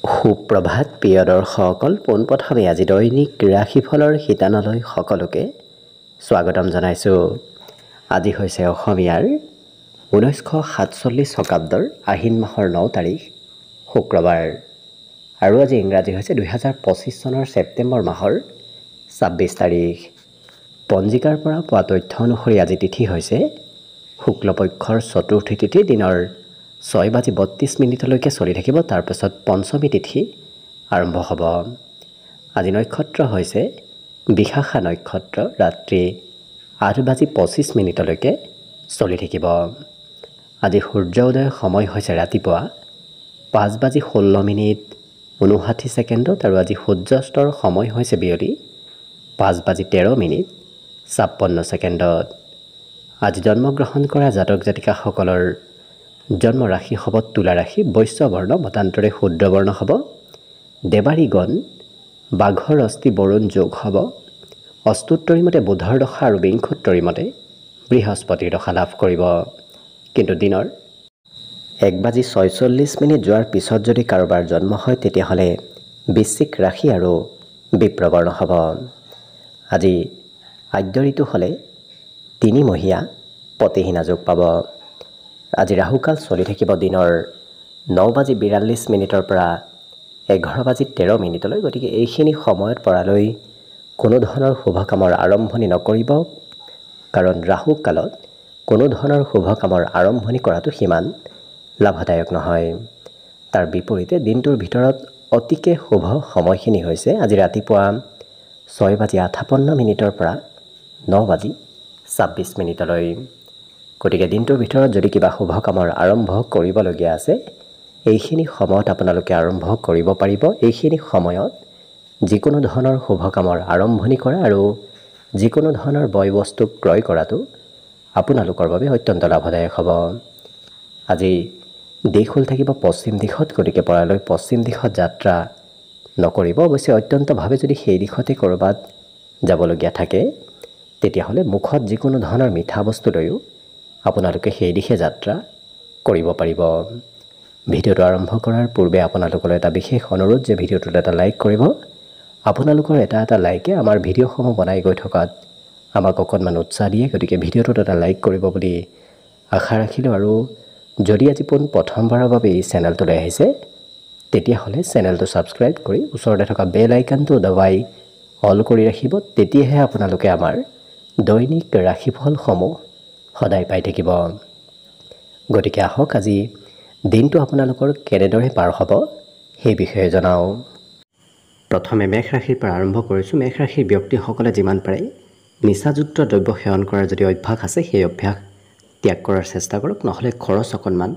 সুপ্ৰভাত প্ৰিয় দৰ্শকসকল, পোনপ্ৰথমে আজি দৈনিক ৰাশিফলৰ শিতানলৈ সকলোকে স্বাগতম জনাইছোঁ। আজি হৈছে অসমীয়াৰ 1947 শকাব্দৰ আহিন মাহৰ 9 তাৰিখ শুক্ৰবাৰ আৰু আজি ইংৰাজী হৈছে 2025 চনৰ ছেপ্টেম্বৰ মাহৰ 26 তাৰিখ। পঞ্জিকাৰ পৰা পোৱা তথ্য অনুসৰি আজি তিথি হৈছে শুক্লপক্ষৰ চতুৰ্থী তিথি, দিনৰ 6:32 চলি থাকিব। তাৰপিছত পঞ্চমী তিথি আৰম্ভ হ'ব। আজি নক্ষত্ৰ হৈছে বিশাখা নক্ষত্ৰ, ৰাত্ৰি 8:25 চলি থাকিব। আজি সূৰ্য উদয়ৰ সময় হৈছে ৰাতিপুৱা 5:16:59 আৰু আজি সূৰ্যাস্তৰ সময় হৈছে বিয়লি 5:13:56। আজি জন্মগ্ৰহণ কৰা জাতক জাতিকাসকলৰ জন্ম ৰাশি হ'ব তুলা ৰাশি, বৈশ্য বৰ্ণ, মতান্তৰে শূদ্ৰ বৰ্ণ হ'ব। দেৱাৰীগণ বাঘৰ অস্থি বৰুণ যোগ হ'ব। অষ্টোত্তৰী মতে বুধৰ দশা আৰু বিংশোত্তৰী মতে বৃহস্পতিৰ দশা লাভ কৰিব। কিন্তু দিনৰ 1:46 যোৱাৰ পিছত যদি কাৰোবাৰ জন্ম হয় তেতিয়াহ'লে বৃশ্চিক ৰাশি আৰু বিপ্ৰবৰ্ণ হ'ব। আজি আদ্য ঋতু হ'লে 3 মহীয়া পতিহীনা যোগ পাব। আজি ৰাহুকাল চলি থাকিব দিনৰ 9:42 পৰা 11:13। গতিকে এইখিনি সময়ত পৰালৈ কোনো ধৰণৰ শুভ কামৰ আৰম্ভণি নকৰিব, কাৰণ ৰাহু কালত কোনো ধৰণৰ শুভ কামৰ আৰম্ভণি কৰাটো সিমান লাভদায়ক নহয়। তাৰ বিপৰীতে দিনটোৰ ভিতৰত অতিকে শুভ সময়খিনি হৈছে আজি ৰাতিপুৱা 6:58 পৰা 9:26। গতিকে দিনটোৰ ভিতৰত যদি কিবা শুভ কামৰ আৰম্ভ কৰিবলগীয়া আছে, এইখিনি সময়ত আপোনালোকে আৰম্ভ কৰিব পাৰিব। এইখিনি সময়ত যিকোনো ধৰণৰ শুভ কামৰ আৰম্ভণি কৰা আৰু যিকোনো ধৰণৰ বয় বস্তু ক্ৰয় কৰাটো আপোনালোকৰ বাবে অত্যন্ত লাভদায়ক হ'ব। আজি দিশ হ'ল থাকিব পশ্চিম দিশত, গতিকে পৰালৈ পশ্চিম দিশত যাত্ৰা নকৰিব। অৱশ্যে অত্যন্তভাৱে যদি সেই দিশতে ক'ৰবাত যাবলগীয়া থাকে তেতিয়াহ'লে মুখত যিকোনো ধৰণৰ মিঠা বস্তু লৈও আপোনালোকে সেই দিশে যাত্ৰা কৰিব পাৰিব। ভিডিঅ'টো আৰম্ভ কৰাৰ পূৰ্বে আপোনালোকলৈ এটা বিশেষ অনুৰোধ যে ভিডিঅ'টোত এটা লাইক কৰিব। আপোনালোকৰ এটা লাইকে আমাৰ ভিডিঅ'সমূহ বনাই গৈ থকাত আমাক অকণমান উৎসাহ দিয়ে। গতিকে ভিডিঅ'টোত এটা লাইক কৰিব বুলি আশা ৰাখিলোঁ। আৰু যদি আজি প্ৰথমবাৰৰ বাবে এই চেনেলটোলৈ আহিছে তেতিয়াহ'লে চেনেলটো ছাবস্ক্ৰাইব কৰি ওচৰতে থকা বেল আইকনটো দবাই অল কৰি ৰাখিব। তেতিয়াহে আপোনালোকে আমাৰ দৈনিক ৰাশিফলসমূহ সদায় পাই থাকিব। গতিকে আহক আজি দিনটো আপোনালোকৰ কেনেদৰে পাৰ হ'ব সেই বিষয়ে জনাওঁ। প্ৰথমে মেষ ৰাশিৰ পৰা আৰম্ভ কৰিছোঁ। মেষ ৰাশিৰ ব্যক্তিসকলে যিমান পাৰে নিচাযুক্ত দ্ৰব্য সেৱন কৰাৰ যদি অভ্যাস আছে সেই অভ্যাস ত্যাগ কৰাৰ চেষ্টা কৰক, নহ'লে খৰচ অকণমান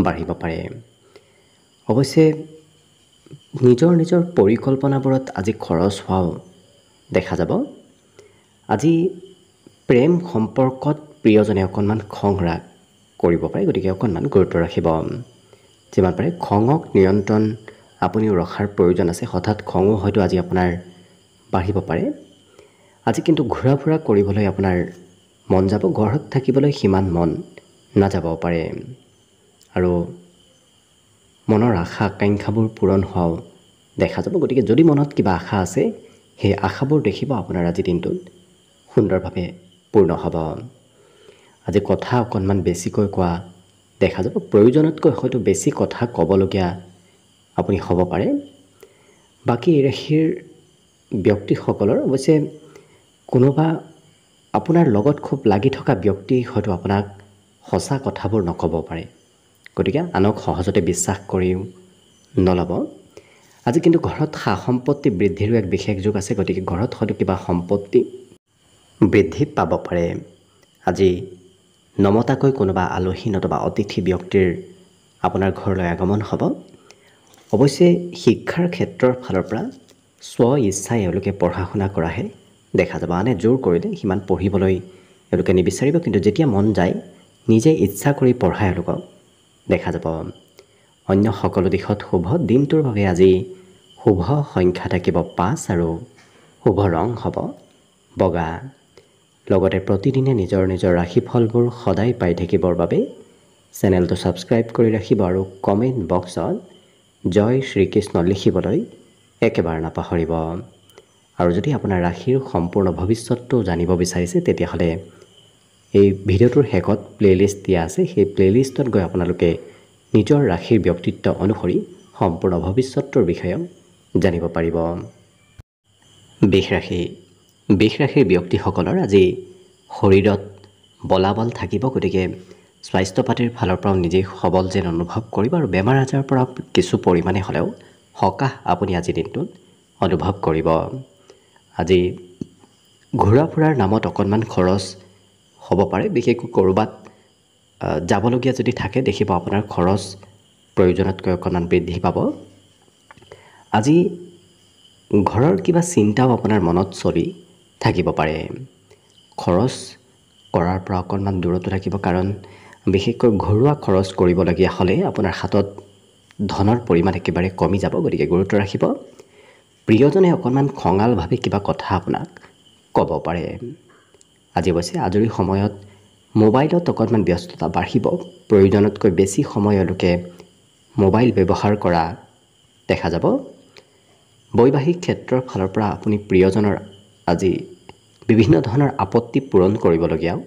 বাঢ়িব পাৰে। অৱশ্যে নিজৰ পৰিকল্পনাবোৰত আজি খৰচ হোৱাও দেখা যাব। আজি প্ৰেম সম্পৰ্কত প্ৰিয়জনে অকণমান খং ৰাগ কৰিব পাৰে, গতিকে অকণমান গুৰুত্ব ৰাখিব। যিমান পাৰে খঙক নিয়ন্ত্ৰণ আপুনিও ৰখাৰ প্ৰয়োজন আছে। হঠাৎ খঙো হয়তো আজি আপোনাৰ বাঢ়িব পাৰে। আজি কিন্তু ঘূৰা ফুৰা কৰিবলৈ আপোনাৰ মন যাব, ঘৰত থাকিবলৈ সিমান মন নাযাবও পাৰে। আৰু মনৰ আশা আকাংক্ষাবোৰ পূৰণ হোৱাও দেখা যাব। গতিকে যদি মনত কিবা আশা আছে সেই আশাবোৰ দেখিব আপোনাৰ আজি দিনটোত সুন্দৰভাৱে পূৰ্ণ হ'ব। আজি কথা অকণমান বেছিকৈ কোৱা দেখা যাব। প্ৰয়োজনতকৈ হয়তো বেছি কথা ক'বলগীয়া আপুনি হ'ব পাৰে। বাকী এই ৰাশিৰ ব্যক্তিসকলৰ অৱশ্যে কোনোবা আপোনাৰ লগত খুব লাগি থকা ব্যক্তি হয়তো আপোনাক সঁচা কথাবোৰ নক'ব পাৰে। গতিকে আনক সহজতে বিশ্বাস কৰিও নল'ব। আজি কিন্তু ঘৰত সা সম্পত্তি বৃদ্ধিৰো এক বিশেষ যোগ আছে। গতিকে ঘৰত হয়তো কিবা সম্পত্তি বৃদ্ধি পাব পাৰে। আজি নমতাকৈ কোনোবা আলহী নতুবা অতিথি ব্যক্তিৰ আপোনাৰ ঘৰলৈ আগমন হ'ব। অৱশ্যে শিক্ষাৰ ক্ষেত্ৰৰ ফালৰ পৰা স্ব ইচ্ছাই এওঁলোকে পঢ়া শুনা কৰাহে দেখা যাব। আনে জোৰ কৰিলে সিমান পঢ়িবলৈ এওঁলোকে নিবিচাৰিব, কিন্তু যেতিয়া মন যায় নিজে ইচ্ছা কৰি পঢ়া এওঁলোকক দেখা যাব। অন্য সকলো দিশত শুভ। দিনটোৰ বাবে আজি শুভ সংখ্যা থাকিব 5 আৰু শুভ ৰং হ'ব বগা। লগতে প্ৰতিদিনে নিজৰ ৰাশিফলবোৰ সদায় পাই থাকিবৰ বাবে চেনেলটো ছাবস্ক্ৰাইব কৰি ৰাখিব আৰু কমেণ্ট বক্সত জয় শ্ৰীকৃষ্ণ লিখিবলৈ একেবাৰে নাপাহৰিব। আৰু যদি আপোনাৰ ৰাশিৰ সম্পূৰ্ণ ভৱিষ্যতটো জানিব বিচাৰিছে তেতিয়াহ'লে এই ভিডিঅ'টোৰ শেষত প্লে'লিষ্ট দিয়া আছে। সেই প্লে'লিষ্টত গৈ আপোনালোকে নিজৰ ৰাশিৰ ব্যক্তিত্ব অনুসৰি সম্পূৰ্ণ ভৱিষ্যতটোৰ বিষয়ে জানিব পাৰিব। বৃষ ৰাশিৰ ব্যক্তিসকলৰ আজি শৰীৰত বলাবল থাকিব, গতিকে স্বাস্থ্য পাতিৰ ফালৰ পৰাও নিজেই সবল যেন অনুভৱ কৰিব আৰু বেমাৰ আজাৰৰ পৰা কিছু পৰিমাণে হ'লেও সকাহ আপুনি আজিৰ দিনটোত অনুভৱ কৰিব। আজি ঘূৰা ফুৰাৰ নামত অকণমান খৰচ হ'ব পাৰে, বিশেষকৈ ক'ৰবাত যাবলগীয়া যদি থাকে দেখিব আপোনাৰ খৰচ প্ৰয়োজনতকৈ অকণমান বৃদ্ধি পাব। আজি ঘৰৰ কিবা চিন্তাও আপোনাৰ মনত চলি থাকিব পাৰে। খৰচ কৰাৰ পৰা অকণমান দূৰতো থাকিব, কাৰণ বিশেষকৈ ঘৰুৱা খৰচ কৰিবলগীয়া হ'লে আপোনাৰ হাতত ধনৰ পৰিমাণ একেবাৰে কমি যাব, গতিকে গুৰুত্ব ৰাখিব। প্ৰিয়জনে অকণমান খঙালভাৱে কিবা কথা আপোনাক ক'ব পাৰে। আজি অৱশ্যে আজৰি সময়ত মোবাইলত অকণমান ব্যস্ততা বাঢ়িব। প্ৰয়োজনতকৈ বেছি সময়লৈকে মোবাইল ব্যৱহাৰ কৰা দেখা যাব। বৈবাহিক ক্ষেত্ৰৰ ফালৰ পৰা আপুনি প্ৰিয়জনৰ আজি বিভিন্ন ধৰণৰ আপত্তি পূৰণ কৰিবলগীয়াও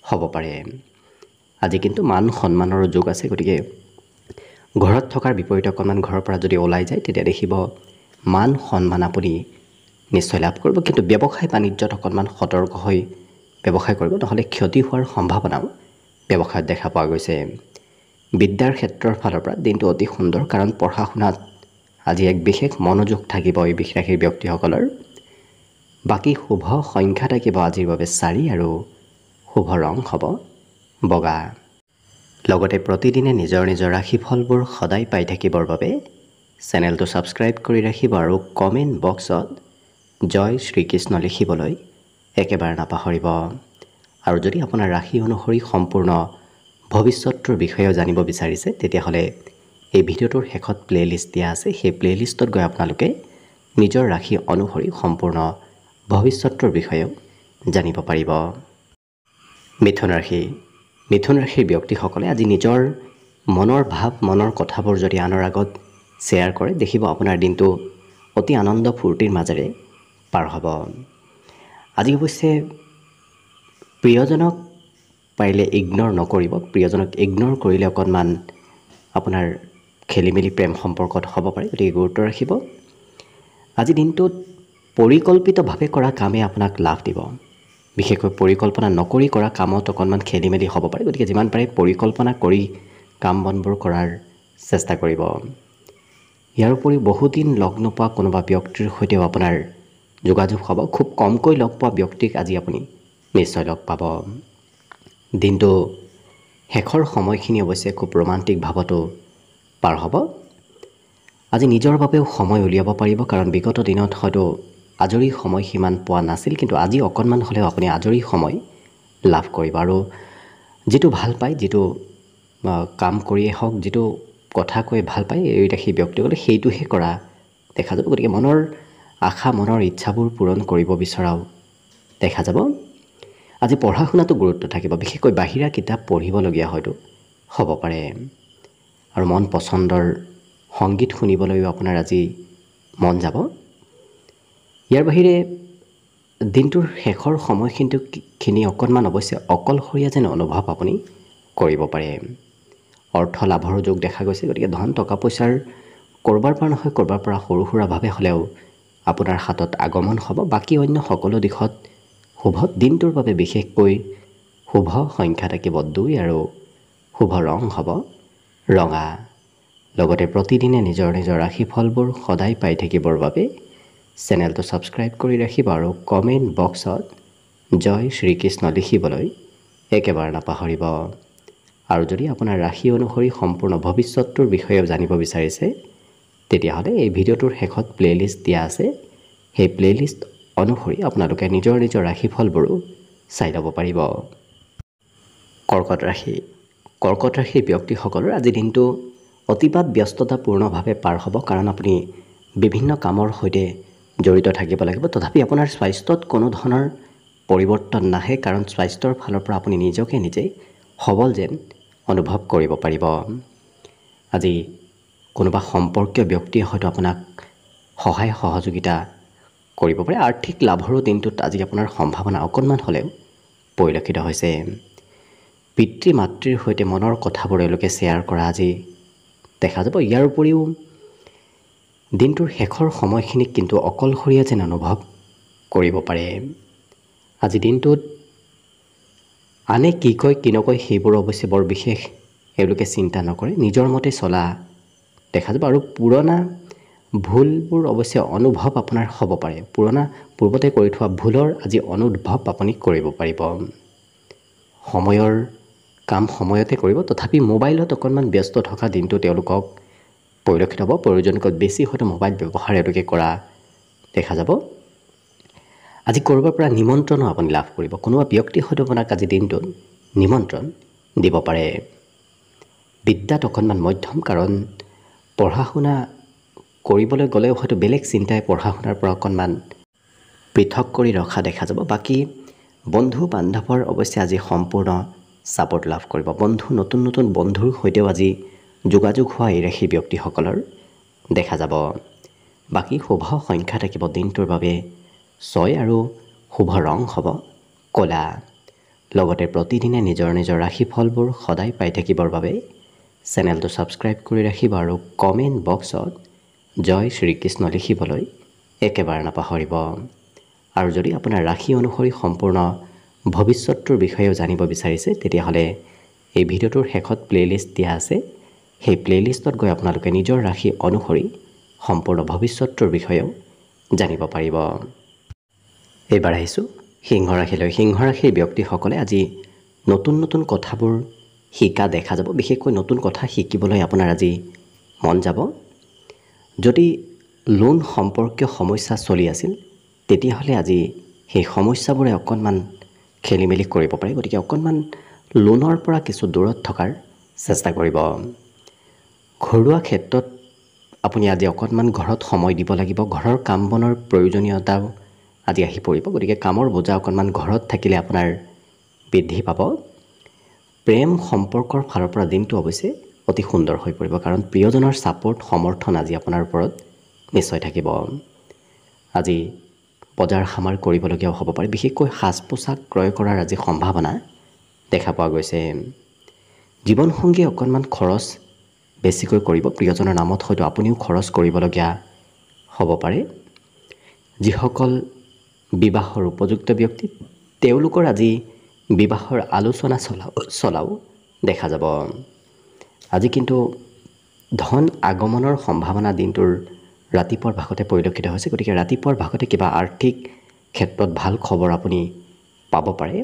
হ'ব পাৰে। আজি কিন্তু মান সন্মানৰো যোগ আছে, গতিকে ঘৰত থকাৰ বিপৰীতে অকণমান ঘৰৰ পৰা যদি ওলাই যায় তেতিয়া দেখিব মান সন্মান আপুনি নিশ্চয় লাভ কৰিব। কিন্তু ব্যৱসায় বাণিজ্যত অকণমান সতৰ্ক হৈ ব্যৱসায় কৰিব, নহ'লে ক্ষতি হোৱাৰ সম্ভাৱনাও ব্যৱসায়ত দেখা পোৱা গৈছে। বিদ্যাৰ ক্ষেত্ৰৰ ফালৰ পৰা দিনটো অতি সুন্দৰ, কাৰণ পঢ়া শুনাত আজি এক বিশেষ মনোযোগ থাকিব এই বৃষ ৰাশিৰ ব্যক্তিসকলৰ। বাকী শুভ সংখ্যা থাকিব আজিৰ বাবে 4 আৰু শুভ ৰং হ'ব বগা। লগতে প্ৰতিদিনে নিজৰ ৰাশিফলবোৰ সদায় পাই থাকিবৰ বাবে চেনেলটো ছাবস্ক্ৰাইব কৰি ৰাখিব আৰু কমেণ্ট বক্সত জয় শ্ৰীকৃষ্ণ লিখিবলৈ একেবাৰে নাপাহৰিব। আৰু যদি আপোনাৰ ৰাশি অনুসৰি সম্পূৰ্ণ ভৱিষ্যতটোৰ বিষয়েও জানিব বিচাৰিছে তেতিয়াহ'লে এই ভিডিঅ'টোৰ শেষত প্লে'লিষ্ট দিয়া আছে। সেই প্লে'লিষ্টত গৈ আপোনালোকে নিজৰ ৰাশি অনুসৰি সম্পূৰ্ণ ভৱিষ্যতটোৰ বিষয়েও জানিব পাৰিব। মিথুন ৰাশিৰ ব্যক্তিসকলে আজি নিজৰ মনৰ ভাৱ, মনৰ কথাবোৰ যদি আনৰ আগত শ্বেয়াৰ কৰে দেখিব আপোনাৰ দিনটো অতি আনন্দ ফূৰ্তিৰ মাজেৰে পাৰ হ'ব। আজি অৱশ্যে প্ৰিয়জনক পাৰিলে ইগন'ৰ নকৰিব। প্ৰিয়জনক ইগন'ৰ কৰিলে অকণমান আপোনাৰ খেলি মেলি প্ৰেম সম্পৰ্কত হ'ব পাৰে, গতিকে গুৰুত্ব ৰাখিব। আজি দিনটোত পৰিকল্পিতভাৱে কৰা কামে আপোনাক লাভ দিব। বিশেষকৈ পৰিকল্পনা নকৰি কৰা কামত অকণমান খেলি মেলি হ'ব পাৰে, গতিকে যিমান পাৰে পৰিকল্পনা কৰি কাম বনবোৰ কৰাৰ চেষ্টা কৰিব। ইয়াৰ উপৰি বহুদিন লগ নোপোৱা কোনোবা ব্যক্তিৰ সৈতেও আপোনাৰ যোগাযোগ হ'ব। খুব কমকৈ লগ পোৱা ব্যক্তিক আজি আপুনি নিশ্চয় লগ পাব। দিনটো শেষৰ সময়খিনি অৱশ্যে খুব ৰোমান্টিক ভাৱতো পাৰ হ'ব। আজি নিজৰ বাবেও সময় উলিয়াব পাৰিব, কাৰণ বিগত দিনত হয়তো আজৰি সময় সিমান পোৱা নাছিল, কিন্তু আজি অকণমান হ'লেও আপুনি আজৰি সময় লাভ কৰিব। আৰু যিটো ভাল পায়, যিটো কাম কৰিয়ে হওক, যিটো কথা কৈ ভাল পায় এই ৰাশি ব্যক্তিসকলে সেইটোহে কৰা দেখা যাব। গতিকে মনৰ আশা, মনৰ ইচ্ছাবোৰ পূৰণ কৰিব বিচৰাও দেখা যাব। আজি পঢ়া শুনাতো গুৰুত্ব থাকিব, বিশেষকৈ বাহিৰা কিতাপ পঢ়িবলগীয়া হয়তো হ'ব পাৰে। আৰু মন পচন্দৰ সংগীত শুনিবলৈও আপোনাৰ আজি মন যাব। ইয়াৰ বাহিৰে দিনটোৰ শেষৰ সময়খিনি অকণমান অৱশ্যে অকলশৰীয়া যেন অনুভৱ আপুনি কৰিব পাৰে। অৰ্থ লাভৰো যোগ দেখা গৈছে, গতিকে ধন টকা পইচাৰ ক'ৰবাৰ পৰা নহয় ক'ৰবাৰ পৰা সৰু সুৰাভাৱে হ'লেও আপোনাৰ হাতত আগমন হ'ব। বাকী অন্য সকলো দিশত শুভ। দিনটোৰ বাবে বিশেষকৈ শুভ সংখ্যা থাকিব 2 আৰু শুভ ৰং হ'ব ৰঙা। লগতে প্ৰতিদিনে নিজৰ ৰাশিফলবোৰ সদায় পাই থাকিবৰ বাবে চেনেলটো ছাবস্ক্ৰাইব কৰি ৰাখিব আৰু কমেণ্ট বক্সত জয় শ্ৰীকৃষ্ণ লিখিবলৈ একেবাৰে নাপাহৰিব। আৰু যদি আপোনাৰ ৰাশি অনুসৰি সম্পূৰ্ণ ভৱিষ্যতটোৰ বিষয়েও জানিব বিচাৰিছে তেতিয়াহ'লে এই ভিডিঅ'টোৰ শেষত প্লে'লিষ্ট দিয়া আছে। সেই প্লে'লিষ্ট অনুসৰি আপোনালোকে নিজৰ ৰাশিফলবোৰো চাই ল'ব পাৰিব। কৰ্কট ৰাশিৰ ব্যক্তিসকলৰ আজি দিনটো অতিপাত ব্যস্ততাপূৰ্ণভাৱে পাৰ হ'ব, কাৰণ আপুনি বিভিন্ন কামৰ সৈতে জড়িত থাকিব লাগিব। তথাপি আপোনাৰ স্বাস্থ্যত কোনো ধৰণৰ পৰিৱৰ্তন নাহে, কাৰণ স্বাস্থ্যৰ ফালৰ পৰা আপুনি নিজকে নিজেই সবল যেন অনুভৱ কৰিব পাৰিব। আজি কোনোবা সম্পৰ্কীয় ব্যক্তিয়ে হয়তো আপোনাক সহায় সহযোগিতা কৰিব পাৰে। আৰ্থিক লাভৰো দিনটোত আজি আপোনাৰ সম্ভাৱনা অকণমান হ'লেও পৰিলক্ষিত হৈছে। পিতৃ মাতৃৰ সৈতে মনৰ কথাবোৰ এওঁলোকে শ্বেয়াৰ কৰা আজি দেখা যাব। ইয়াৰ উপৰিও দিনটোৰ শেষৰ সময়খিনিক কিন্তু অকলশৰীয়া যেন অনুভৱ কৰিব পাৰে। আজি দিনটোত আনে কি কয় কি নকয় সেইবোৰ অৱশ্যে বৰ বিশেষ এওঁলোকে চিন্তা নকৰে, নিজৰ মতে চলা দেখা যাব। আৰু পুৰণা ভুলবোৰ অৱশ্যে অনুভৱ আপোনাৰ হ'ব পাৰে। পূৰ্বতে কৰি থোৱা ভুলৰ আজি অনুভৱ আপুনি কৰিব পাৰিব। সময়ৰ কাম সময়তে কৰিব, তথাপি মোবাইলত অকণমান ব্যস্ত থকা দিনটো তেওঁলোকক পৰিলক্ষিত হ'ব। প্ৰয়োজনতকৈ বেছি হয়তো মোবাইল ব্যৱহাৰ এওঁলোকে কৰা দেখা যাব। আজি ক'ৰবাৰ পৰা নিমন্ত্ৰণো আপুনি লাভ কৰিব। কোনোবা ব্যক্তি হয়তো আপোনাক আজি দিনটোত নিমন্ত্ৰণ দিব পাৰে। বিদ্যাত অকণমান মধ্যম, কাৰণ পঢ়া শুনা কৰিবলৈ গ'লেও হয়তো বেলেগ চিন্তাই পঢ়া শুনাৰ পৰা অকণমান পৃথক কৰি ৰখা দেখা যাব। বাকী বন্ধু বান্ধৱৰ অৱশ্যে আজি সম্পূৰ্ণ ছাপোৰ্ট লাভ কৰিব। নতুন নতুন বন্ধুৰ সৈতেও আজি যোগাযোগ হোৱা এই ৰাশি ব্যক্তিসকলৰ দেখা যাব। বাকী শুভ সংখ্যা থাকিব দিনটোৰ বাবে 6 আৰু শুভ ৰং হ'ব ক'লা। লগতে প্ৰতিদিনে নিজৰ নিজৰ ৰাশিফলবোৰ সদায় পাই থাকিবৰ বাবে চেনেলটো ছাবস্ক্ৰাইব কৰি ৰাখিব আৰু কমেণ্ট বক্সত জয় শ্ৰীকৃষ্ণ লিখিবলৈ একেবাৰে নাপাহৰিব। আৰু যদি আপোনাৰ ৰাশি অনুসৰি সম্পূৰ্ণ ভৱিষ্যতটোৰ বিষয়েও জানিব বিচাৰিছে, তেতিয়াহ'লে এই ভিডিঅ'টোৰ শেষত প্লে'লিষ্ট দিয়া আছে। সেই প্লে'লিষ্টত গৈ আপোনালোকে নিজৰ ৰাশি অনুসৰি সম্পূৰ্ণ ভৱিষ্যতটোৰ বিষয়েও জানিব পাৰিব। এইবাৰ আহিছোঁ সিংহ ৰাশিলৈ। সিংহ ৰাশিৰ ব্যক্তিসকলে আজি নতুন নতুন কথাবোৰ শিকা দেখা যাব। বিশেষকৈ নতুন কথা শিকিবলৈ আপোনাৰ আজি মন যাব। যদি লোন সম্পৰ্কীয় সমস্যা চলি আছিল, তেতিয়াহ'লে আজি সেই সমস্যাবোৰে অকণমান খেলি মেলি কৰিব পাৰে। গতিকে অকণমান লোনৰ পৰা কিছু দূৰত থকাৰ চেষ্টা কৰিব। ঘৰুৱা ক্ষেত্ৰত আপুনি আজি অকণমান ঘৰত সময় দিব লাগিব। ঘৰৰ কাম বনৰ প্ৰয়োজনীয়তাও আজি আহি পৰিব। গতিকে কামৰ বোজা অকণমান ঘৰত থাকিলে আপোনাৰ বৃদ্ধি পাব। প্ৰেম সম্পৰ্কৰ ফালৰ পৰা দিনটো অৱশ্যে অতি সুন্দৰ হৈ পৰিব, কাৰণ প্ৰিয়জনৰ ছাপোৰ্ট সমৰ্থন আজি আপোনাৰ ওপৰত নিশ্চয় থাকিব। আজি বজাৰ সামাৰ কৰিবলগীয়াও হ'ব পাৰে। বিশেষকৈ সাজ পোছাক ক্ৰয় কৰাৰ আজি সম্ভাৱনা দেখা পোৱা গৈছে। জীৱনসংগীয়ে অকণমান খৰচ বেছিকৈ কৰিব। প্ৰিয়জনৰ নামত হয়তো আপুনিও খৰচ কৰিবলগীয়া হ'ব পাৰে। যিসকল বিবাহৰ উপযুক্ত ব্যক্তি, তেওঁলোকৰ আজি বিবাহৰ আলোচনা চলাও দেখা যাব। আজি কিন্তু ধন আগমনৰ সম্ভাৱনা দিনটোৰ ৰাতিপুৱাৰ ভাগতে পৰিলক্ষিত হৈছে। গতিকে ৰাতিপুৱাৰ ভাগতে কিবা আৰ্থিক ক্ষেত্ৰত ভাল খবৰ আপুনি পাব পাৰে।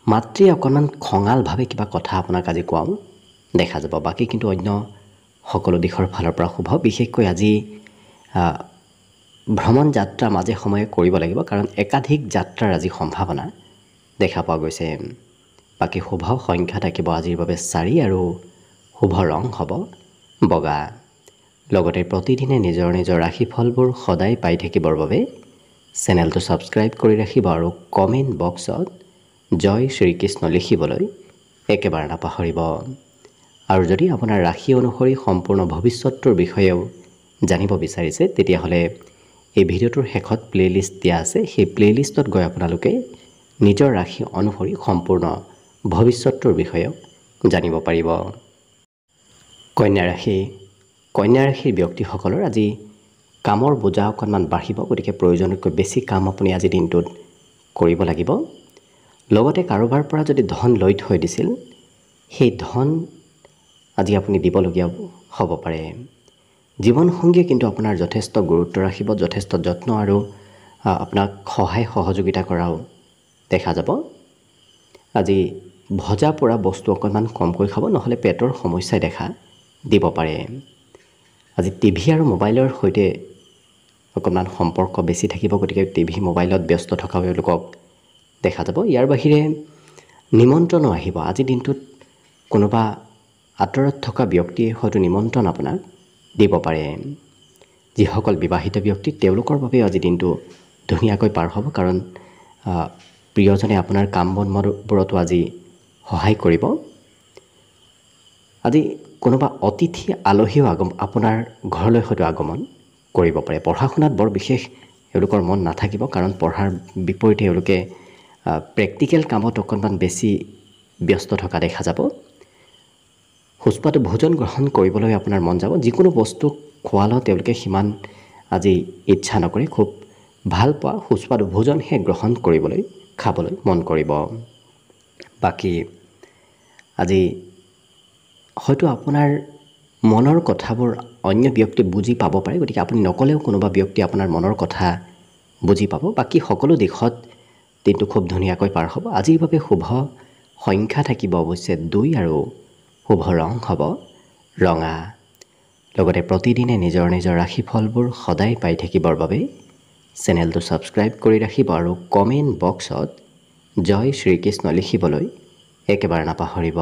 মাতৃয়ে অকণমান খঙালভাৱে কিবা কথা আপোনাক আজি কোৱাও দেখা যাব। বাকী কিন্তু অন্য সকলো দিশৰ ফালৰ পৰা শুভ। বিশেষকৈ আজি ভ্ৰমণ যাত্ৰা মাজে সময়ে কৰিব লাগিব, কাৰণ একাধিক যাত্ৰাৰ আজি সম্ভাৱনা দেখা পোৱা গৈছে। বাকী শুভ সংখ্যা থাকিব আজিৰ বাবে 4 আৰু শুভ ৰং হ'ব বগা। লগতে প্ৰতিদিনে নিজৰ নিজৰ ৰাশিফলবোৰ সদায় পাই থাকিবৰ বাবে চেনেলটো ছাবস্ক্ৰাইব কৰি ৰাখিব আৰু কমেণ্ট বক্সত জয় শ্ৰীকৃষ্ণ লিখিবলৈ একেবাৰে নাপাহৰিব। আৰু যদি আপোনাৰ ৰাশি অনুসৰি সম্পূৰ্ণ ভৱিষ্যতটোৰ বিষয়েও জানিব বিচাৰিছে, তেতিয়াহ'লে এই ভিডিঅ'টোৰ শেষত প্লে'লিষ্ট দিয়া আছে। সেই প্লে'লিষ্টত গৈ আপোনালোকে নিজৰ ৰাশি অনুসৰি সম্পূৰ্ণ ভৱিষ্যতটোৰ বিষয়েও জানিব পাৰিব। কন্যা ৰাশিৰ ব্যক্তিসকলৰ আজি কামৰ বোজা অকণমান বাঢ়িব। গতিকে প্ৰয়োজনতকৈ বেছি কাম আপুনি আজি দিনটোত কৰিব লাগিব। লগতে কাৰোবাৰ পৰা যদি ধন লৈ থৈ দিছিল, সেই ধন আজি আপুনি দিবলগীয়া হ'ব পাৰে। জীৱনসংগীয়ে কিন্তু আপোনাৰ যথেষ্ট গুৰুত্ব ৰাখিব, যথেষ্ট যত্ন আৰু আপোনাক সহায় সহযোগিতা কৰাও দেখা যাব। আজি ভজা পৰা বস্তু অকণমান কমকৈ খাব, নহ'লে পেটৰ সমস্যাই দেখা দিব পাৰে। আজি টিভি আৰু মোবাইলৰ সৈতে অকণমান সম্পৰ্ক বেছি থাকিব। গতিকে টিভি মোবাইলত ব্যস্ত থকাও এওঁলোকক দেখা যাব। ইয়াৰ বাহিৰে নিমন্ত্ৰণো আহিব। আজিৰ দিনটোত কোনোবা আঁতৰত থকা ব্যক্তিয়ে হয়তো নিমন্ত্ৰণ আপোনাক দিব পাৰে। যিসকল বিবাহিত ব্যক্তি, তেওঁলোকৰ বাবেও আজি দিনটো ধুনীয়াকৈ পাৰ হ'ব, কাৰণ প্ৰিয়জনে আপোনাৰ কাম বনবোৰতো আজি সহায় কৰিব। আজি কোনোবা অতিথি আলহীও আপোনাৰ ঘৰলৈ হয়তো আগমন কৰিব পাৰে। পঢ়া শুনাত বৰ বিশেষ এওঁলোকৰ মন নাথাকিব, কাৰণ পঢ়াৰ বিপৰীতে এওঁলোকে প্ৰেক্টিকেল কামত অকণমান বেছি ব্যস্ত থকা দেখা যাব। সুস্বাদু ভোজন গ্ৰহণ কৰিবলৈ আপোনাৰ মন যাব। যিকোনো বস্তু খোৱালেও তেওঁলোকে সিমান আজি ইচ্ছা নকৰে, খুব ভাল পোৱা সুস্বাদু ভোজনহে গ্ৰহণ কৰিবলৈ খাবলৈ মন কৰিব। বাকী আজি হয়তো আপোনাৰ মনৰ কথাবোৰ অন্য ব্যক্তি বুজি পাব পাৰে, গতিকে আপুনি নক'লেও কোনোবা ব্যক্তি আপোনাৰ মনৰ কথা বুজি পাব। বাকী সকলো দিশত দিনটো খুব ধুনীয়াকৈ পাৰ হ'ব। আজিৰ বাবে শুভ সংখ্যা থাকিব অৱশ্যে 2 আৰু শুভ ৰং হ'ব ৰঙা। লগতে প্ৰতিদিনে নিজৰ নিজৰ ৰাশিফলবোৰ সদায় পাই থাকিবৰ বাবে চেনেলটো ছাবস্ক্ৰাইব কৰি ৰাখিব আৰু কমেণ্ট বক্সত জয় শ্ৰীকৃষ্ণ লিখিবলৈ একেবাৰে নাপাহৰিব।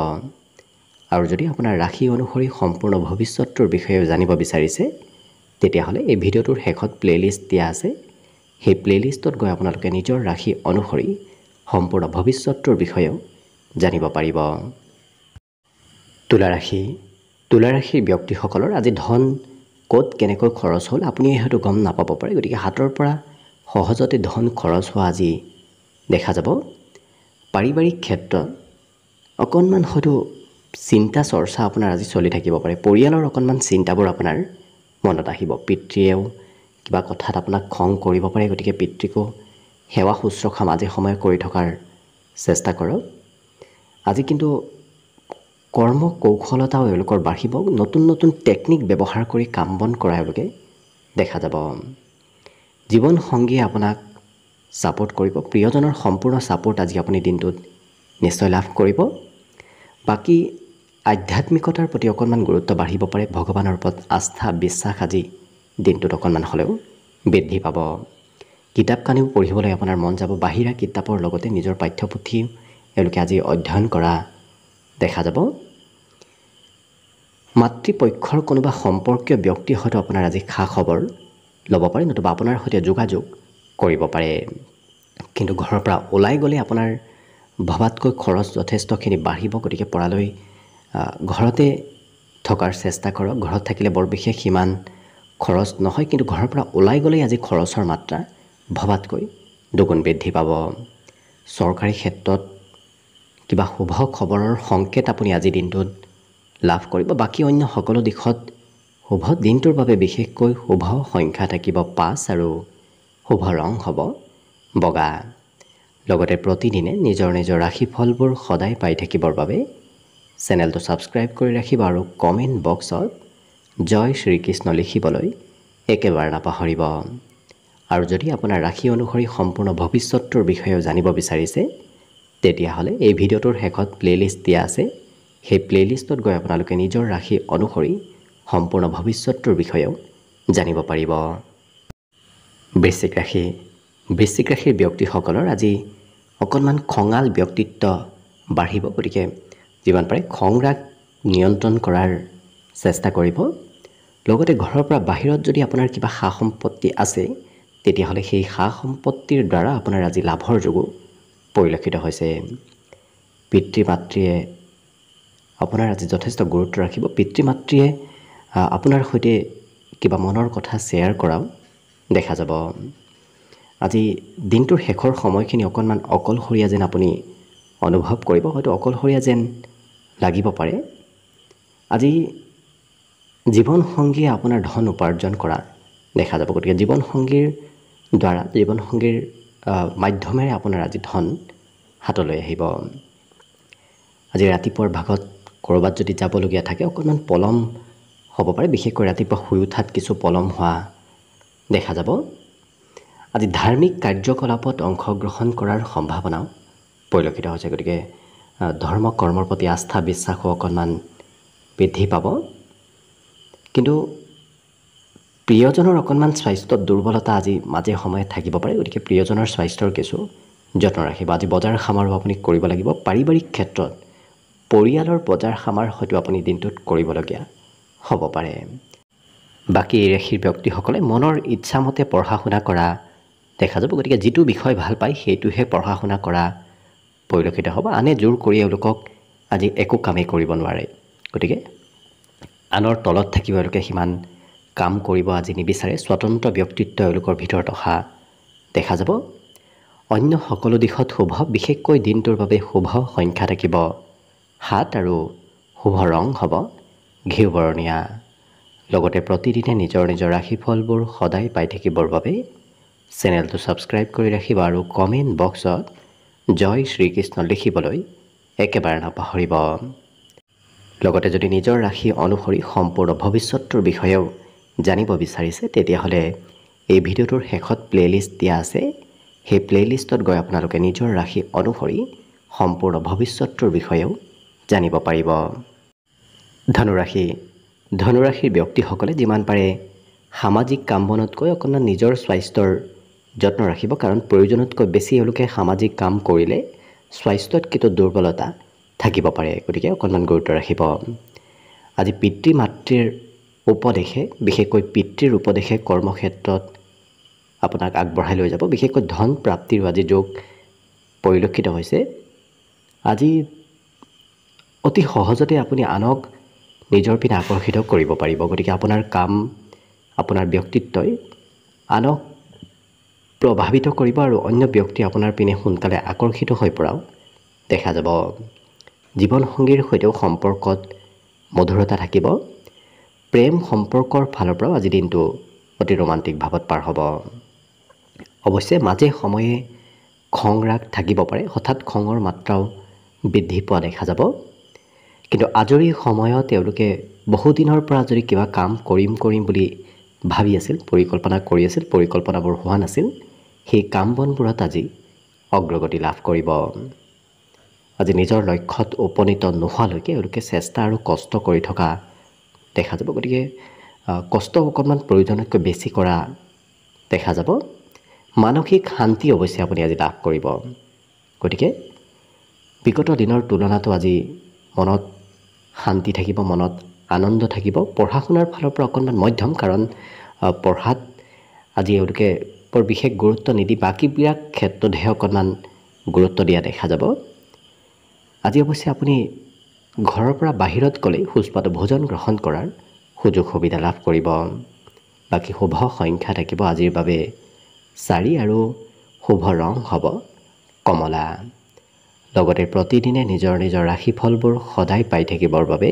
আৰু যদি আপোনাৰ ৰাশি অনুসৰি সম্পূৰ্ণ ভৱিষ্যতটোৰ বিষয়ে জানিব বিচাৰিছে, তেতিয়াহ'লে এই ভিডিঅ'টোৰ শেষত প্লে'লিষ্ট দিয়া আছে। সেই প্লে'লিষ্টত গৈ আপোনালোকে নিজৰ ৰাশি অনুসৰি সম্পূৰ্ণ ভৱিষ্যতটোৰ বিষয়েও জানিব পাৰিব। তুলা ৰাশিৰ ব্যক্তিসকলৰ আজি ধন ক'ত কেনেকৈ খৰচ হ'ল আপুনি হয়তো গম নাপাব পাৰে, গতিকে হাতৰ পৰা সহজতে ধন খৰচ হোৱা আজি দেখা যাব। পাৰিবাৰিক ক্ষেত্ৰত অকণমান হয়তো চিন্তা চৰ্চা আপোনাৰ আজি চলি থাকিব পাৰে। পৰিয়ালৰ অকণমান চিন্তাবোৰ আপোনাৰ মনত আহিব। পিতৃয়েও কিবা কথাত আপোনাক খং কৰিব পাৰে, গতিকে পিতৃকো সেৱা শুশ্ৰূষা মাজে সময়ে কৰি থকাৰ চেষ্টা কৰক। আজি কিন্তু কৰ্ম কৌশলতাও এওঁলোকৰ বাঢ়িব। নতুন নতুন টেকনিক ব্যৱহাৰ কৰি কাম বন কৰা এওঁলোকে দেখা যাব। জীৱন সংগীয়ে আপোনাক ছাপোৰ্ট কৰিব। প্ৰিয়জনৰ সম্পূৰ্ণ ছাপোৰ্ট আজি আপুনি দিনটোত নিশ্চয় লাভ কৰিব। বাকী আধ্যাত্মিকতাৰ প্ৰতি অকণমান গুৰুত্ব বাঢ়িব পাৰে। ভগৱানৰ ওপৰত আস্থা বিশ্বাস আজি দিনটোত অকণমান হ'লেও বৃদ্ধি পাব। কিতাপ কানিও পঢ়িবলৈ আপোনাৰ মন যাব। বাহিৰা কিতাপৰ লগতে নিজৰ পাঠ্যপুথিও এওঁলোকে আজি অধ্যয়ন কৰা দেখা যাব। মাতৃপক্ষৰ কোনোবা সম্পৰ্কীয় ব্যক্তি হয়তো আপোনাৰ আজি খা খবৰ ল'ব পাৰে, নতুবা আপোনাৰ সৈতে যোগাযোগ কৰিব পাৰে। কিন্তু ঘৰৰ পৰা ওলাই গ'লে আপোনাৰ ভবাতকৈ খৰচ যথেষ্টখিনি বাঢ়িব, গতিকে পৰালৈ ঘৰতে থকাৰ চেষ্টা কৰক। ঘৰত থাকিলে বৰ বিশেষ সিমান খৰচ নহয়, কিন্তু ঘৰৰ পৰা ওলাই গ'লেই আজি খৰচৰ মাত্ৰা ভবাতকৈ দুগুণ বৃদ্ধি পাব। চৰকাৰী ক্ষেত্ৰত কিবা শুভ খবৰৰ সংকেত আপুনি আজিৰ দিনটোত লাভ কৰিব। বাকী অন্য সকলো দিশত শুভ। দিনটোৰ বাবে বিশেষকৈ শুভ সংখ্যা থাকিব 5 আৰু শুভ ৰং হ'ব বগা। লগতে প্ৰতিদিনে নিজৰ নিজৰ ৰাশিফলবোৰ সদায় পাই থাকিবৰ বাবে চেনেলটো ছাবস্ক্ৰাইব কৰি ৰাখিব আৰু কমেণ্ট বক্সত জয় শ্ৰীকৃষ্ণ লিখিবলৈ একেবাৰে নাপাহৰিব। আৰু যদি আপোনাৰ ৰাশি অনুসৰি সম্পূৰ্ণ ভৱিষ্যতটোৰ বিষয়েও জানিব বিচাৰিছে, তেতিয়াহ'লে এই ভিডিঅ'টোৰ শেষত প্লে'লিষ্ট দিয়া আছে। সেই প্লে'লিষ্টত গৈ আপোনালোকে নিজৰ ৰাশি অনুসৰি সম্পূৰ্ণ ভৱিষ্যতটোৰ বিষয়েও জানিব পাৰিব। বৃশ্চিক ৰাশিৰ ব্যক্তিসকলৰ আজি অকণমান খঙাল ব্যক্তিত্ব বাঢ়িব, গতিকে যিমান পাৰে খং ৰাগ নিয়ন্ত্ৰণ কৰাৰ চেষ্টা কৰিব। লগতে ঘৰৰ পৰা বাহিৰত যদি আপোনাৰ কিবা সা সম্পত্তি আছে, তেতিয়াহ'লে সেই সা সম্পত্তিৰ দ্বাৰা আপোনাৰ আজি লাভৰ যোগো পৰিলক্ষিত হৈছে। পিতৃ মাতৃয়ে আপোনাৰ আজি যথেষ্ট গুৰুত্ব ৰাখিব। পিতৃ মাতৃয়ে আপোনাৰ সৈতে কিবা মনৰ কথা শ্বেয়াৰ কৰাও দেখা যাব। আজি দিনটোৰ শেষৰ সময়খিনি অকণমান অকলশৰীয়া যেন আপুনি অনুভৱ কৰিব, হয়তো অকলশৰীয়া যেন লাগিব পাৰে। আজি জীৱনসংগীয়ে আপোনাৰ ধন উপাৰ্জন কৰা দেখা যাব, গতিকে জীৱনসংগীৰ দ্বাৰা জীৱনসংগীৰ মাধ্যমেৰে আপোনাৰ আজি ধন হাতলৈ আহিব। আজি ৰাতিপুৱাৰ ভাগত ক'ৰবাত যদি যাবলগীয়া থাকে অকণমান পলম হ'ব পাৰে, বিশেষকৈ ৰাতিপুৱা শুই উঠাত কিছু পলম হোৱা দেখা যাব। আজি ধাৰ্মিক কাৰ্যকলাপত অংশগ্ৰহণ কৰাৰ সম্ভাৱনাও পৰিলক্ষিত হৈছে, গতিকে ধৰ্ম কৰ্মৰ প্ৰতি আস্থা বিশ্বাসো অকণমান বৃদ্ধি পাব। কিন্তু প্ৰিয়জনৰ অকণমান স্বাস্থ্যত দুৰ্বলতা আজি মাজে সময়ে থাকিব পাৰে, গতিকে প্ৰিয়জনৰ স্বাস্থ্যৰ কিছু যত্ন ৰাখিব। আজি বজাৰ সমাৰো আপুনি কৰিব লাগিব। পাৰিবাৰিক ক্ষেত্ৰত পৰিয়ালৰ বজাৰ সমাৰ হয়তো আপুনি দিনটোত কৰিবলগীয়া হ'ব পাৰে। বাকী এই ৰাশিৰ ব্যক্তিসকলে মনৰ ইচ্ছামতে পঢ়া শুনা কৰা দেখা যাব, গতিকে যিটো বিষয় ভাল পায় সেইটোহে পঢ়া শুনা কৰা পৰিলক্ষিত হ'ব। আনে জোৰ কৰি এওঁলোকক আজি একো কামেই কৰিব নোৱাৰে, গতিকে আনৰ তলত থাকিব এওঁলোকে সিমান কাম কৰিব আজি নিবিচাৰে। স্বতন্ত্ৰ ব্যক্তিত্ব এওঁলোকৰ ভিতৰত অহা দেখা যাব। অন্য সকলো দিশত শুভ, বিশেষকৈ দিনটোৰ বাবে শুভ সংখ্যা থাকিব 7 আৰু শুভ ৰং হ'ব ঘিউ বৰণীয়া। লগতে প্ৰতিদিনে নিজৰ নিজৰ ৰাশিফলবোৰ সদায় পাই থাকিবৰ বাবে চেনেলটো ছাবস্ক্ৰাইব কৰি ৰাখিব আৰু কমেণ্ট বক্সত জয় শ্ৰীকৃষ্ণ লিখিবলৈ একেবাৰে নাপাহৰিব। লগতে যদি নিজৰ ৰাশি অনুসৰি সম্পূৰ্ণ ভৱিষ্যতৰ বিষয়েও জানিব বিচাৰিছে তেতিয়াহ'লে এই ভিডিঅ'টোৰ শেষত প্লেলিষ্ট দিয়া আছে। সেই প্লেলিষ্টত গৈ আপোনালোকে নিজৰ ৰাশি অনুসৰি সম্পূৰ্ণ ভৱিষ্যতৰ বিষয়েও জানিব পাৰিব। ধনুৰাশি। ধনুৰাশিৰ ব্যক্তিসকলে যিমান পাৰে সামাজিক কাম বনতকৈ অকণমান নিজৰ স্বাস্থ্যৰ যত্ন ৰাখিব, কাৰণ প্ৰয়োজনতকৈ বেছি এওঁলোকে সামাজিক কাম কৰিলে স্বাস্থ্যত কিন্তু দুৰ্বলতা থাকিব পাৰে, গতিকে অকণমান গুৰুত্ব ৰাখিব। আজি পিতৃ মাতৃৰ উপদেশে, বিশেষকৈ পিতৃৰ উপদেশে কৰ্মক্ষেত্ৰত আপোনাক আগবঢ়াই লৈ যাব। বিশেষকৈ ধন প্ৰাপ্তিৰো আজি যোগ পৰিলক্ষিত হৈছে। আজি অতি সহজতে আপুনি আনক নিজৰ পিনে আকৰ্ষিত কৰিব পাৰিব, গতিকে আপোনাৰ কাম, আপোনাৰ ব্যক্তিত্বই আনক প্ৰভাৱিত কৰিব আৰু অন্য ব্যক্তি আপোনাৰ পিনে সোনকালে আকৰ্ষিত হৈ পৰাও দেখা যাব। জীৱনসংগীৰ সৈতেও সম্পৰ্কত মধুৰতা থাকিব। প্ৰেম সম্পৰ্কৰ ফালৰ পৰাও আজি দিনটো অতি ৰোমান্টিক ভাৱত পাৰ হ'ব। অৱশ্যে মাজে সময়ে খং ৰাগ থাকিব পাৰে, হঠাৎ খঙৰ মাত্ৰাও বৃদ্ধি পোৱা দেখা যাব। কিন্তু আজৰি সময়ত তেওঁলোকে বহুদিনৰ পৰা যদি কিবা কাম কৰিম বুলি ভাবি আছিল, পৰিকল্পনা কৰি আছিল, পৰিকল্পনাবোৰ হোৱা নাছিল, সেই কাম বনবোৰত আজি অগ্ৰগতি লাভ কৰিব। আজি নিজৰ লক্ষ্যত উপনীত নোহোৱালৈকে এওঁলোকে চেষ্টা আৰু কষ্ট কৰি থকা দেখা যাব, গতিকে কষ্ট অকণমান প্ৰয়োজনতকৈ বেছি কৰা দেখা যাব। মানসিক শান্তি অৱশ্যে আপুনি আজি লাভ কৰিব, গতিকে বিগত দিনৰ তুলনাতো আজি মনত শান্তি থাকিব, মনত আনন্দ থাকিব। পঢ়া শুনাৰ ফালৰ পৰা অকণমান মধ্যম, কাৰণ পঢ়াত আজি এওঁলোকে বৰ বিশেষ গুৰুত্ব নিদি বাকীবিলাক ক্ষেত্ৰতহে অকণমান গুৰুত্ব দিয়া দেখা যাব। আজি অৱশ্যে আপুনি ঘৰৰ পৰা বাহিৰত গ'লেই সুস্বাদু ভোজন গ্ৰহণ কৰাৰ সুযোগ সুবিধা লাভ কৰিব। বাকী শুভ সংখ্যা থাকিব আজিৰ বাবে 4 আৰু শুভ ৰং হ'ব কমলা। লগতে প্ৰতিদিনে নিজৰ নিজৰ ৰাশিফলবোৰ সদায় পাই থাকিবৰ বাবে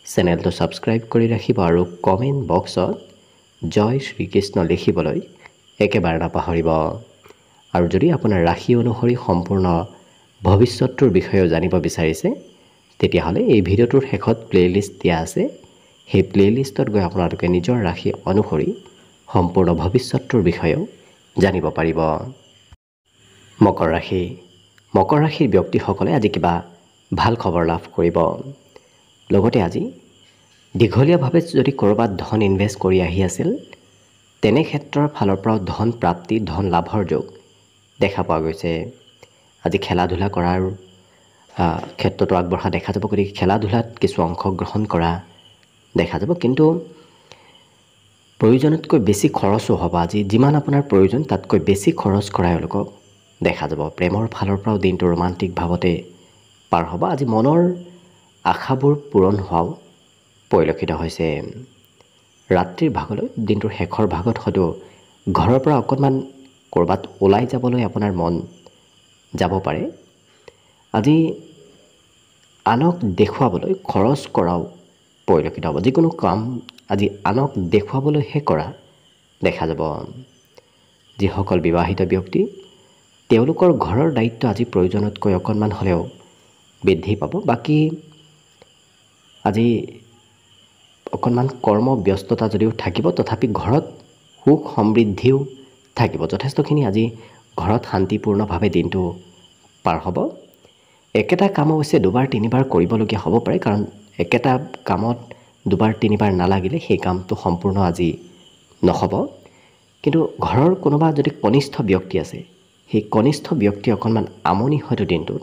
চেনেলটো ছাবস্ক্ৰাইব কৰি ৰাখিব আৰু কমেণ্ট বক্সত জয় শ্ৰীকৃষ্ণ লিখিবলৈ একেবাৰে নাপাহৰিব। আৰু যদি আপোনাৰ ৰাশি অনুসৰি সম্পূৰ্ণ ভৱিষ্যতৰ বিষয়েও জানিব বিচাৰিছে তেতিয়াহ'লে এই ভিডিঅ'টোৰ শেষত প্লেলিষ্ট দিয়া আছে। সেই প্লেলিষ্টত গৈ আপোনালোকে নিজৰ ৰাশি অনুসৰি সম্পূৰ্ণ ভৱিষ্যতৰ বিষয়েও জানিব পাৰিব। মকৰ ৰাশি। মকৰ ৰাশিৰ ব্যক্তিসকলে আজি কিবা ভাল খবৰ লাভ কৰিব। লগতে আজি দীঘলীয়াভাৱে যদি ক'ৰবাত ধন ইনভেষ্ট কৰি আহি আছিল তেনে ক্ষেত্ৰৰ ফালৰ পৰাও ধন প্ৰাপ্তি, ধন লাভৰ যোগ দেখা পোৱা গৈছে। আজি খেলা ধূলা কৰাৰ ক্ষেত্ৰতো আগবঢ়া দেখা যাব, গতিকে খেলা ধূলাত কিছু অংশগ্ৰহণ কৰা দেখা যাব। কিন্তু প্ৰয়োজনতকৈ বেছি খৰচো হ'ব। আজি যিমান আপোনাৰ প্ৰয়োজন তাতকৈ বেছি খৰচ কৰা এওঁলোকক দেখা যাব। প্ৰেমৰ ফালৰ পৰাও দিনটো ৰোমান্টিক ভাৱতে পাৰ হ'ব। আজি মনৰ আশাবোৰ পূৰণ হোৱাও পৰিলক্ষিত হৈছে। ৰাত্ৰিৰ ভাগলৈ, দিনটোৰ শেষৰ ভাগত হয়তো ঘৰৰ পৰা অকণমান ক'ৰবাত ওলাই যাবলৈ আপোনাৰ মন যাব পাৰে। আজি আনক দেখুৱাবলৈ খৰচ কৰাও পৰিলক্ষিত হ'ব। যিকোনো কাম আজি আনক দেখুৱাবলৈহে কৰা দেখা যাব। যিসকল বিবাহিত ব্যক্তি তেওঁলোকৰ ঘৰৰ দায়িত্ব আজি প্ৰয়োজনতকৈ অকণমান হ'লেও বৃদ্ধি পাব। বাকী আজি অকণমান কৰ্মব্যস্ততা যদিও থাকিব তথাপি ঘৰত সুখ সমৃদ্ধিও থাকিব। যথেষ্টখিনি আজি ঘৰত শান্তিপূৰ্ণভাৱে দিনটো পাৰ হ'ব। একেটা কাম অৱশ্যে দুবাৰ তিনিবাৰ কৰিবলগীয়া হ'ব পাৰে, কাৰণ একেটা কামত দুবাৰ তিনিবাৰ নালাগিলে সেই কামটো সম্পূৰ্ণ আজি নহ'ব। কিন্তু ঘৰৰ কোনোবা যদি কনিষ্ঠ ব্যক্তি আছে সেই কনিষ্ঠ ব্যক্তিয়ে অকণমান আমনি হয়তো দিনটোত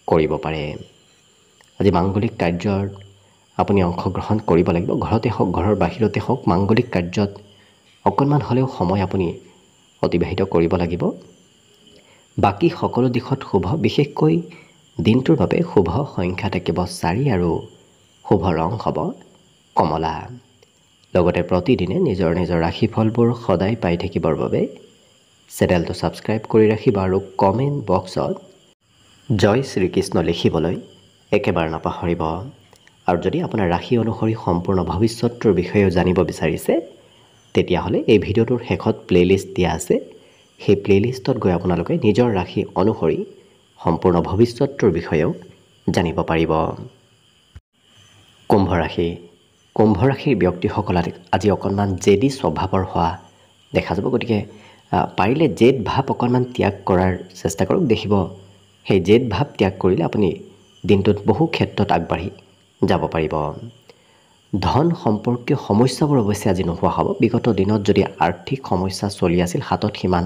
কৰিব পাৰে। আজি মাংগলিক কাৰ্যত আপুনি অংশগ্ৰহণ কৰিব লাগিব। ঘৰতে হওক, ঘৰৰ বাহিৰতে হওক, মাংগলিক কাৰ্যত অকণমান হ'লেও সময় আপুনি অতিবাহিত কৰিব লাগিব। বাকী সকলো দিশত শুভ, বিশেষকৈ দিনটোৰ বাবে শুভ সংখ্যা থাকিব 4 আৰু শুভ ৰং হ'ব কমলা। লগতে প্ৰতিদিনে নিজৰ নিজৰ ৰাশিফলবোৰ সদায় পাই থাকিবৰ বাবে চেনেলটো ছাবস্ক্ৰাইব কৰি ৰাখিব আৰু কমেণ্ট বক্সত জয় শ্ৰীকৃষ্ণ লিখিবলৈ একেবাৰে নাপাহৰিব। আৰু যদি আপোনাৰ ৰাশি অনুসৰি সম্পূৰ্ণ ভৱিষ্যতৰ বিষয়েও জানিব বিচাৰিছে তেতিয়াহ'লে এই ভিডিঅ'টোৰ শেষত প্লে'লিষ্ট দিয়া আছে। সেই প্লে'লিষ্টত গৈ আপোনালোকে নিজৰ ৰাশি অনুসৰি সম্পূৰ্ণ ভৱিষ্যতৰ বিষয়েও জানিব পাৰিব। কুম্ভ ৰাশি। কুম্ভ ৰাশিৰ ব্যক্তিসকল আজি অকণমান জেদী স্বভাৱৰ হোৱা দেখা যাব। গতিকে পাৰিলে জেদ ভাৱ অকণমান ত্যাগ কৰাৰ চেষ্টা কৰক। দেখিব সেই জেদ ভাৱ ত্যাগ কৰিলে আপুনি দিনটোত বহু ক্ষেত্ৰত আগবাঢ়ি যাব পাৰিব। ধন সম্পৰ্কীয় সমস্যাবোৰ অৱশ্যে আজি নোহোৱা হ'ব। বিগত দিনত যদি আৰ্থিক সমস্যা চলি আছিল, হাতত সিমান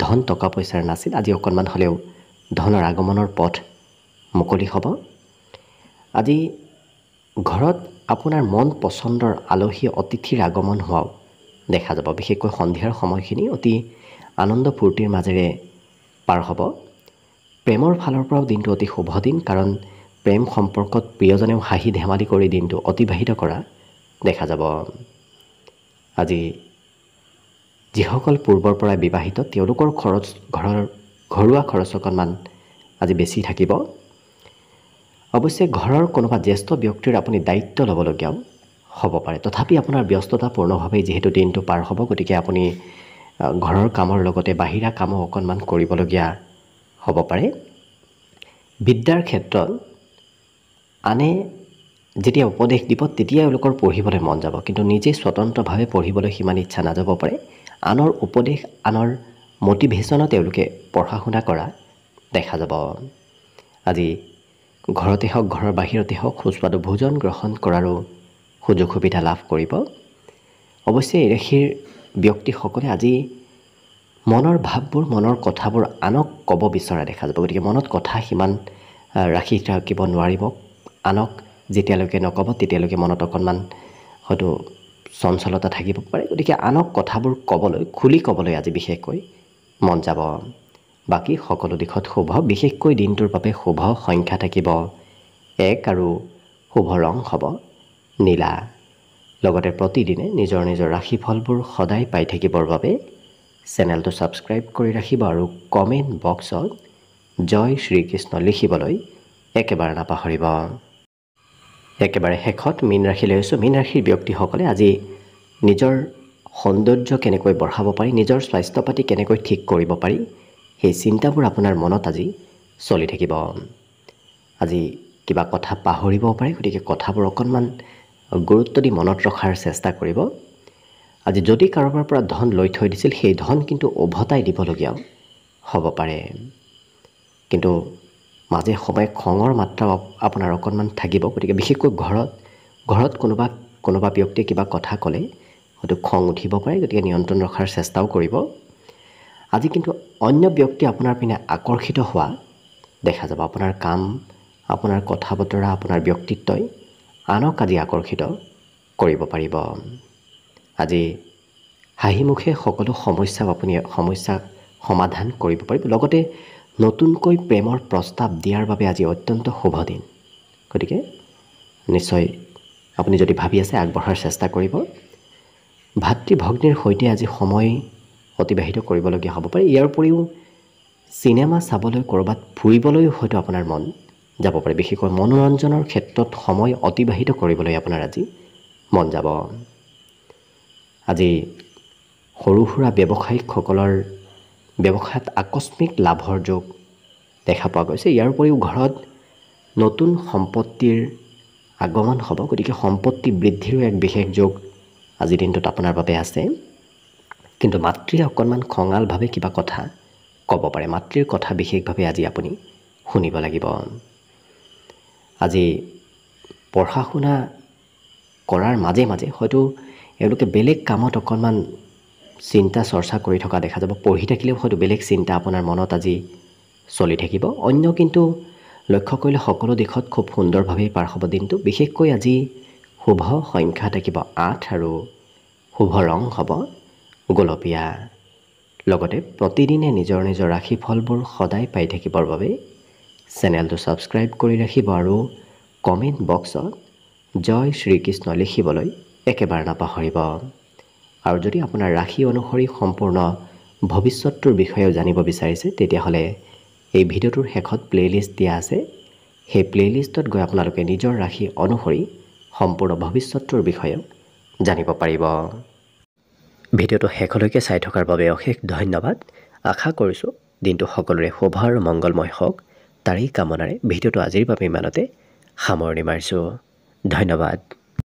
ধন টকা পইচাৰ নাছিল, আজি অকণমান হ'লেও ধনৰ আগমনৰ পথ মুকলি হ'ব। আজি ঘৰত আপোনাৰ মন পচন্দৰ আলহী অতিথিৰ আগমন হোৱাও দেখা যাব। বিশেষকৈ সন্ধিয়াৰ সময়খিনি অতি আনন্দ ফূৰ্তিৰ মাজেৰে পাৰ হ'ব। প্ৰেমৰ ফালৰ পৰাও দিনটো অতি শুভ দিন, কাৰণ প্ৰেম সম্পৰ্কত প্ৰিয়জনেও হাঁহি ধেমালি কৰি দিনটো অতিবাহিত কৰা দেখা যাব। আজি যিসকল পূৰ্বৰ পৰাই বিবাহিত তেওঁলোকৰ ঘৰুৱা খৰচ অকণমান আজি বেছি থাকিব। অৱশ্যে ঘৰৰ কোনোবা জ্যেষ্ঠ ব্যক্তিৰ আপুনি দায়িত্ব ল'বলগীয়াও হ'ব পাৰে। তথাপি আপোনাৰ ব্যস্ততাপূৰ্ণভাৱে যিহেতু দিনটো পাৰ হ'ব, গতিকে আপুনি ঘৰৰ কামৰ লগতে বাহিৰা কামো অকণমান কৰিবলগীয়া হ'ব পাৰে। বিদ্যাৰ ক্ষেত্ৰত আনে যেতিয়া উপদেশ দিব তেতিয়া এওঁলোকৰ পঢ়িবলৈ মন যাব, কিন্তু নিজে স্বতন্ত্ৰভাৱে পঢ়িবলৈ সিমান ইচ্ছা নাযাব পাৰে। আনৰ উপদেশ, আনৰ মটিভেশ্যনত তেওঁলোকে পঢ়া শুনা কৰা দেখা যাব। আজি ঘৰতে হওক ঘৰৰ বাহিৰতে হওক সুস্বাদু ভোজন গ্ৰহণ কৰাৰো সুযোগ সুবিধা লাভ কৰিব। অৱশ্যে এই ৰাশিৰ ব্যক্তিসকলে আজি মনৰ ভাৱবোৰ, মনৰ কথাবোৰ আনক ক'ব বিচৰা দেখা যাব। গতিকে মনত কথা সিমান ৰাখি থাকিব নোৱাৰিব। আনক যেতিয়ালৈকে নক'ব তেতিয়ালৈকে মনত অকণমান হয়তো চঞ্চলতা থাকিব পাৰে। গতিকে আনক কথাবোৰ ক'বলৈ, খুলি ক'বলৈ আজি বিশেষকৈ মন যাব। বাকী সকলো দিশত শুভ। বিশেষকৈ দিনটোৰ বাবে শুভ সংখ্যা থাকিব 1 আৰু শুভ ৰং হ'ব নীলা। লগতে প্ৰতিদিনে নিজৰ নিজৰ ৰাশিফলবোৰ সদায় পাই থাকিবৰ বাবে চেনেলটো ছাবস্ক্ৰাইব কৰি ৰাখিব আৰু কমেণ্ট বক্সত জয় শ্ৰীকৃষ্ণ লিখিবলৈ একেবাৰে নাপাহৰিব। একেবাৰে শেষত মীন ৰাশিলৈ আহিছোঁ। মীন ৰাশিৰ ব্যক্তিসকলে আজি নিজৰ সৌন্দৰ্য কেনেকৈ বঢ়াব পাৰি, নিজৰ স্বাস্থ্য পাতি কেনেকৈ ঠিক কৰিব পাৰি, সেই চিন্তাবোৰ আপোনাৰ মনত আজি চলি থাকিব। আজি কিবা কথা পাহৰিবও পাৰে, গতিকে কথাবোৰ অকণমান গুৰুত্ব দি মনত ৰখাৰ চেষ্টা কৰিব। আজি যদি কাৰোবাৰ পৰা ধন লৈ থৈ দিছিল, সেই ধন কিন্তু উভতাই দিবলগীয়াও হ'ব পাৰে। কিন্তু মাজে সময়ে খঙৰ মাত্ৰা আপোনাৰ অকণমান থাকিব। গতিকে বিশেষকৈ ঘৰত কোনোবা ব্যক্তিয়ে কিবা কথা ক'লে হয়তো খং উঠিব পাৰে, গতিকে নিয়ন্ত্ৰণ ৰখাৰ চেষ্টাও কৰিব। আজি কিন্তু অন্য ব্যক্তি আপোনাৰ পিনে আকৰ্ষিত হোৱা দেখা যাব। আপোনাৰ কাম, আপোনাৰ কথা বতৰা, আপোনাৰ ব্যক্তিত্বই আনক আজি আকৰ্ষিত কৰিব পাৰিব। আজি হাঁহিমুখে সকলো সমস্যা সমাধান কৰিব পাৰিব। লগতে নতুনকৈ প্ৰেমৰ প্ৰস্তাৱ দিয়াৰ বাবে আজি অত্যন্ত শুভ দিন। গতিকে নিশ্চয় আপুনি যদি ভাবি আছে আগবঢ়াৰ চেষ্টা কৰিব। ভাতৃ ভগ্নীৰ সৈতে আজি সময় অতিবাহিত কৰিবলগীয়া হ'ব পাৰে। ইয়াৰ উপৰিও চিনেমা চাবলৈ, ক'ৰবাত ফুৰিবলৈও হয়তো আপোনাৰ মন যাব পাৰে। বিশেষকৈ মনোৰঞ্জনৰ ক্ষেত্ৰত সময় অতিবাহিত কৰিবলৈ আপোনাৰ আজি মন যাব। আজি সৰু সুৰা ব্যৱসায়িকসকলৰ ব্যৱসায়ত আকস্মিক লাভৰ যোগ দেখা পোৱা গৈছে। ইয়াৰ উপৰিও ঘৰত নতুন সম্পত্তিৰ আগমন হ'ব। গতিকে সম্পত্তি বৃদ্ধিৰো এক বিশেষ যোগ আজিৰ দিনটোত আপোনাৰ বাবে আছে। কিন্তু মাতৃয়ে অকণমান খঙালভাৱে কিবা কথা ক'ব পাৰে। মাতৃৰ কথা বিশেষভাৱে আজি আপুনি শুনিব লাগিব। আজি পঢ়া শুনা কৰাৰ মাজে মাজে হয়তো এওঁলোকে বেলেগ কামত অকণমান চিন্তা চৰ্চা কৰি থকা দেখা যাব। পঢ়ি থাকিলেও হয়তো বেলেগ চিন্তা আপোনাৰ মনত আজি চলি থাকিব। অন্য কিন্তু লক্ষ্য কৰিলে সকলো দিশত খুব সুন্দৰভাৱেই পাৰ হ'ব দিনটো। বিশেষকৈ আজি শুভ সংখ্যা থাকিব 8 আৰু শুভ ৰং হ'ব গোলপীয়া। লগতে প্ৰতিদিনে নিজৰ নিজৰ ৰাশিফলবোৰ সদায় পাই থাকিবৰ বাবে চেনেলটো ছাবস্ক্ৰাইব কৰি ৰাখিব আৰু কমেণ্ট বক্সত জয় শ্ৰীকৃষ্ণ লিখিবলৈ একেবাৰে নাপাহৰিব। আৰু যদি আপোনাৰ ৰাশি অনুসৰি সম্পূৰ্ণ ভৱিষ্যতটোৰ বিষয়েও জানিব বিচাৰিছে তেতিয়াহ'লে এই ভিডিঅ'টোৰ শেষত প্লে'লিষ্ট দিয়া আছে। সেই প্লে'লিষ্টত গৈ আপোনালোকে নিজৰ ৰাশি অনুসৰি সম্পূৰ্ণ ভৱিষ্যতটোৰ বিষয়েও জানিব পাৰিব। ভিডিঅ'টো শেষলৈকে চাই থকাৰ বাবে অশেষ ধন্যবাদ। আশা কৰিছোঁ দিনটো সকলোৰে শুভ আৰু মংগলময় হওক, তাৰেই কামনাৰে ভিডিঅ'টো আজিৰ বাবে ইমানতে সামৰণি মাৰিছোঁ। ধন্যবাদ।